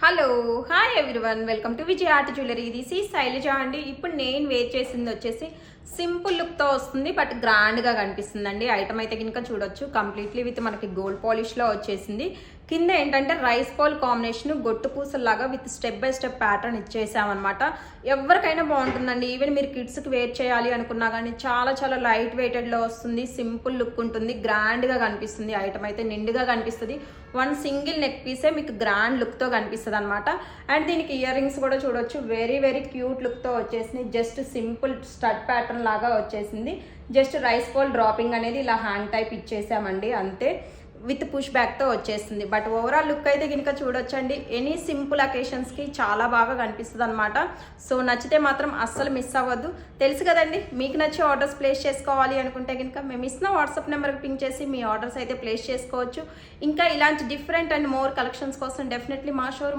Hello hi everyone welcome to Vijay art jewellery. ఇది శైలజ అండి. ఇప్పుడు నేను వేర్ చేసింది వచ్చేసి సింపుల్ లుక్తో వస్తుంది, బట్ గ్రాండ్గా కనిపిస్తుందండి. ఐటమ్ అయితే కనుక చూడొచ్చు, కంప్లీట్లీ విత్ మనకి గోల్డ్ పాలిష్లో వచ్చేసింది. కింద ఏంటంటే రైస్ పాల్ కాంబినేషన్ గొట్టు పూసల్లాగా with step by step pattern ఇచ్చేసామన్నమాట. ఎవరికైనా బాగుంటుందండి. ఈవెన్ మీరు కిడ్స్కి వేర్ చేయాలి అనుకున్నా కానీ చాలా చాలా లైట్ వెయిటెడ్లో వస్తుంది. సింపుల్ లుక్ ఉంటుంది, గ్రాండ్గా కనిపిస్తుంది. ఐటమ్ అయితే నిండుగా కనిపిస్తుంది. వన్ సింగిల్ నెక్ పీసే మీకు గ్రాండ్ లుక్తో కనిపిస్తుంది అనమాట. అండ్ దీనికి ఇయర్ రింగ్స్ కూడా చూడొచ్చు, వెరీ వెరీ క్యూట్ లుక్తో వచ్చేసింది. జస్ట్ సింపుల్ స్టడ్ ప్యాటర్న్ లాగా వచ్చేసింది. జస్ట్ రైస్ పాల్ డ్రాపింగ్ అనేది ఇలా హ్యాంగ్ టైప్ ఇచ్చేసామండి, అంతే. విత్ పుష్ బ్యాక్తో వచ్చేస్తుంది. బట్ ఓవరాల్ లుక్ అయితే కనుక చూడొచ్చండి, ఎనీ సింపుల్ అకేషన్స్కి చాలా బాగా కనిపిస్తుంది అనమాట. సో నచ్చితే మాత్రం అస్సలు మిస్ అవ్వద్దు. తెలుసు కదండి, మీకు నచ్చి ఆర్డర్స్ ప్లేస్ చేసుకోవాలి అనుకుంటే కనుక మేము ఇస్తున్న వాట్సాప్ నెంబర్కి పింక్ చేసి మీ ఆర్డర్స్ అయితే ప్లేస్ చేసుకోవచ్చు. ఇంకా ఇలాంటి డిఫరెంట్ అండ్ మోర్ కలెక్షన్స్ కోసం డెఫినెట్లీ మా షోరూమ్